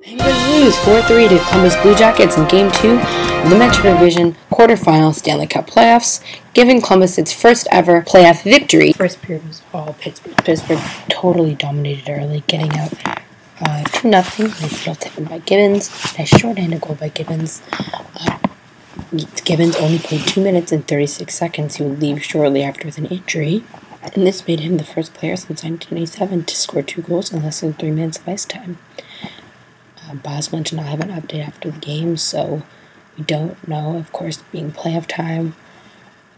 Penguins lose 4-3 to Columbus Blue Jackets in Game 2 of the Metro Division quarterfinal Stanley Cup playoffs, giving Columbus its first ever playoff victory. First period was all Pittsburgh. Pittsburgh totally dominated early, getting out 2-0. Nice little tip in by Gibbons. Nice short-handed goal by Gibbons. Gibbons only played 2 minutes and 36 seconds. He would leave shortly after with an injury, and this made him the first player since 1987 to score 2 goals in less than 3 minutes of ice time. Bosman did not have an update after the game, so we don't know, of course, being playoff time.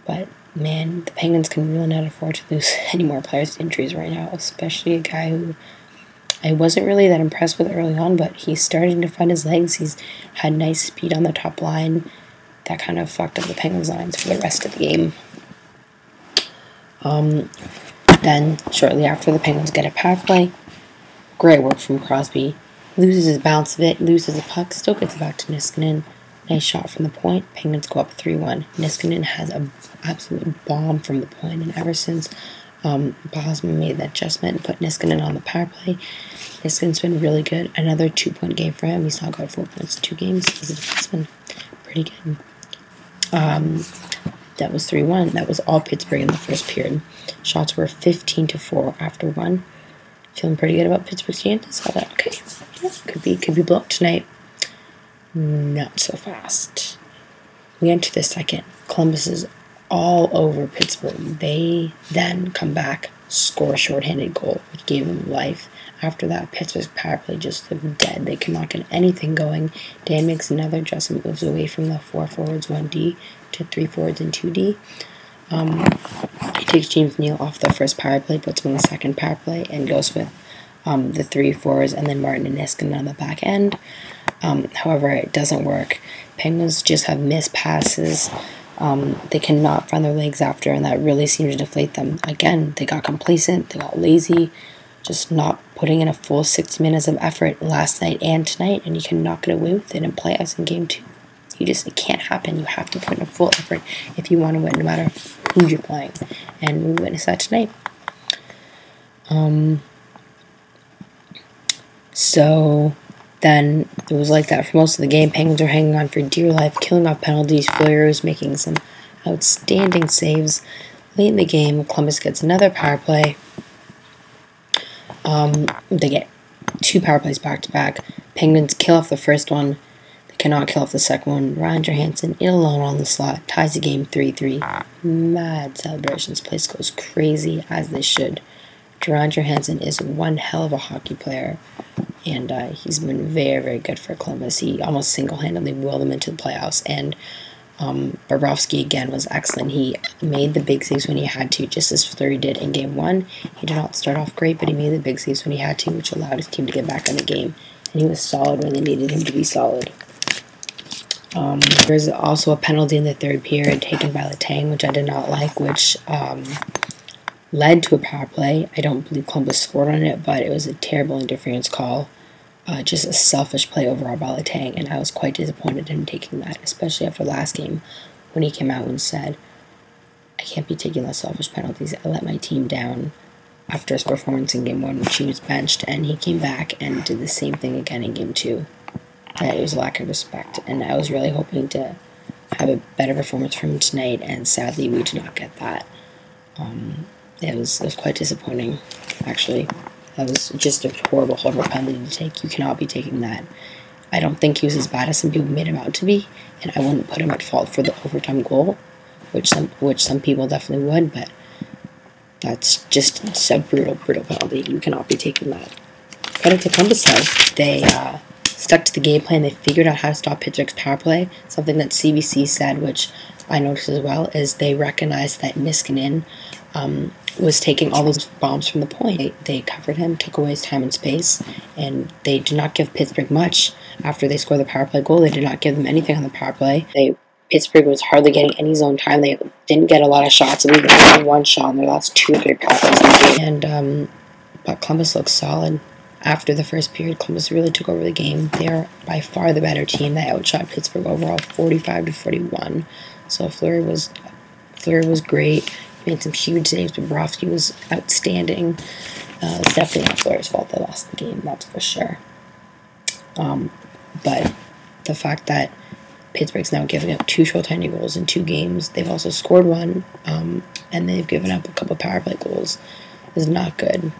But, man, the Penguins can really not afford to lose any more players to injuries right now, especially a guy who I wasn't really that impressed with early on, but he's starting to find his legs. He's had nice speed on the top line. That kind of fucked up the Penguins' lines for the rest of the game. Then, shortly after, the Penguins get a power play. Great work from Crosby. Loses his bounce of it, loses the puck, still gets it back to Niskanen. Nice shot from the point. Penguins go up 3-1. Niskanen has an absolute bomb from the point, and ever since Bosman made that adjustment and put Niskanen on the power play, Niskanen's been really good. Another 2-point game for him. He's now got 4 points in 2 games as a defenseman. Pretty good. That was 3-1. That was all Pittsburgh in the first period. Shots were 15-4 after 1. Feeling pretty good about Pittsburgh's chances. I thought, okay, yeah, could be blocked tonight. Not so fast. We enter the second. Columbus is all over Pittsburgh. They then come back, score a shorthanded goal, which gave them life. After that, Pittsburgh's power play just looked dead. They could not get anything going. Dan makes another adjustment, moves away from the 4 forwards, 1D, to 3 forwards and 2D. He takes James Neal off the first power play, puts him on the second power play, and goes with the 3 forwards and then Martin and Niskanen on the back end. However, it doesn't work. Penguins just have missed passes. They cannot find their legs after, and that really seems to deflate them. Again, they got complacent, they got lazy, just not putting in a full 60 minutes of effort last night and tonight, and you cannot get away with it in playoffs in Game 2. It can't happen. You have to put in a full effort if you want to win, no matter who you're playing. And we witnessed that tonight. So then it was like that for most of the game. Penguins were hanging on for dear life, killing off penalties. Fleury was making some outstanding saves. Late in the game, Columbus gets another power play. They get 2 power plays back to back. Penguins kill off the first one. Cannot kill off the second one. Ryan Johansson, in alone on the slot, ties the game 3-3. Mad celebrations. Place goes crazy, as they should. Ryan Johansson is one hell of a hockey player, and he's been very, very good for Columbus. He almost single-handedly willed them into the playoffs, and Bobrovsky, again, was excellent. He made the big saves when he had to, just as Fleury did in Game 1. He did not start off great, but he made the big saves when he had to, which allowed his team to get back in the game, and he was solid when they needed him to be solid. There's also a penalty in the third period taken by Letang, which I did not like, which led to a power play. I don't believe Columbus scored on it, but it was a terrible interference call. Just a selfish play overall by Letang, and I was quite disappointed in him taking that, especially after last game when he came out and said, I can't be taking those selfish penalties. I let my team down after his performance in Game 1, which he was benched, and he came back and did the same thing again in Game 2. It was a lack of respect, and I was really hoping to have a better performance from him tonight, and sadly we did not get that. It was quite disappointing, actually. That was just a horrible penalty to take. You cannot be taking that. I don't think he was as bad as some people made him out to be, and I wouldn't put him at fault for the overtime goal, which some people definitely would, but that's just a brutal penalty. You cannot be taking that. Credit to Columbus, though. They stuck to the game plan. They figured out how to stop Pittsburgh's power play. Something that CBC said, which I noticed as well, is they recognized that Niskanen was taking all those bombs from the point. They covered him, took away his time and space, and they did not give Pittsburgh much after they scored the power play goal. They did not give them anything on the power play. Pittsburgh was hardly getting any zone time. They didn't get a lot of shots. I believe they had 1 shot in their last 2 or 3 power plays in the game. But Columbus looked solid. After the first period, Columbus really took over the game. They are by far the better team. They outshot Pittsburgh overall 45-41. So Fleury was great. He made some huge saves. Bobrovsky was outstanding. It's definitely not Fleury's fault they lost the game, that's for sure. But the fact that Pittsburgh's now giving up 2 shorthanded goals in 2 games, they've also scored 1, and they've given up a couple power play goals, is not good.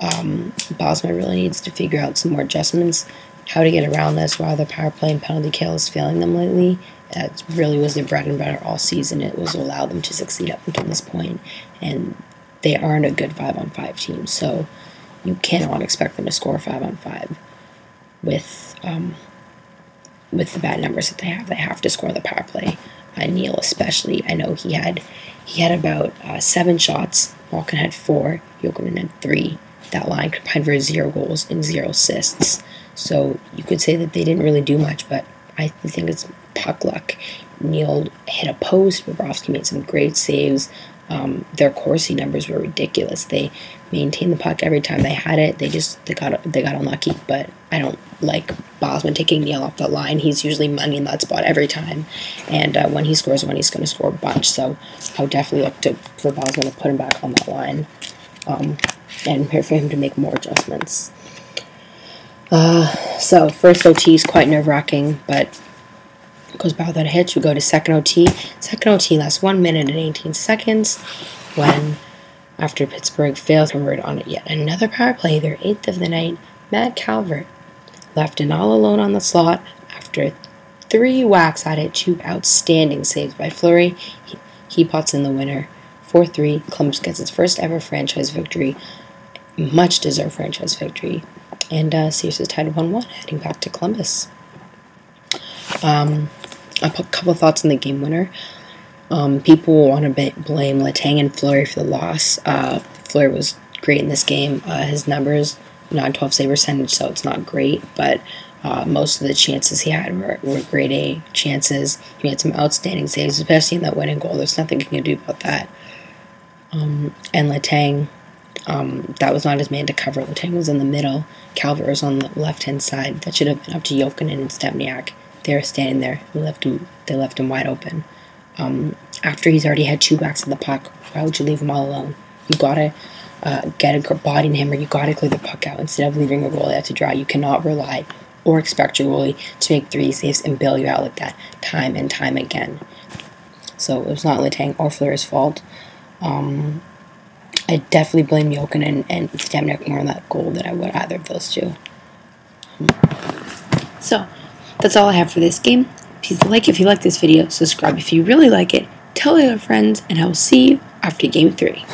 Bosma really needs to figure out some more adjustments, how to get around this while the power play and penalty kill is failing them lately. That really was their bread and butter all season. It was allow them to succeed up until this point, and they aren't a good 5-on-5 team, so you cannot expect them to score 5-on-5 with the bad numbers that they have. They have to score the power play. Neil especially, I know he had about 7 shots. Malkin had 4. Jokinen had 3. That line combined for 0 goals and 0 assists. So you could say that they didn't really do much, but I think it's puck luck. Neil hit a post. Bobrovsky made some great saves. Their Corsi numbers were ridiculous. They maintained the puck every time they had it. They got unlucky. But I don't like Bosman taking Neil off the line. He's usually money in that spot every time. And when he scores one, he's going to score a bunch. So I would definitely look for Bosman to put him back on that line, and for him to make more adjustments. So first OT is quite nerve-wracking, but it goes by without a hitch. We go to second OT. Second OT lasts 1 minute and 18 seconds when, after Pittsburgh fails to convert on yet another power play, their 8th of the night, Matt Calvert left in all alone on the slot after 3 whacks at it, 2 outstanding saves by Fleury. He pots in the winner. 4-3, Columbus gets its first ever franchise victory, much deserved franchise victory, and Sears is tied 1-1, heading back to Columbus. A couple of thoughts on the game winner. People want to blame Letang and Fleury for the loss. Fleury was great in this game. His numbers, 9-12 save percentage, so it's not great, but most of the chances he had were grade A chances. He made some outstanding saves, especially in that winning goal. There's nothing you can do about that. And Letang, that was not his man to cover. Letang was in the middle. Calvert was on the left-hand side. That should have been up to Jokinen and Stepniak. They were standing there. They left him wide open. After he's already had 2 backs of the puck, why would you leave him all alone? You gotta get a body in him, or you gotta clear the puck out instead of leaving a goalie out to dry. You cannot rely or expect your goalie to make 3 saves and bail you out like that time and time again. So it was not Letang or Fleury's fault. I definitely blame Jokinen and Stepniak more on that goal than I would either of those two. So that's all I have for this game. Please like if you like this video, subscribe if you really like it, tell your friends, and I will see you after Game 3.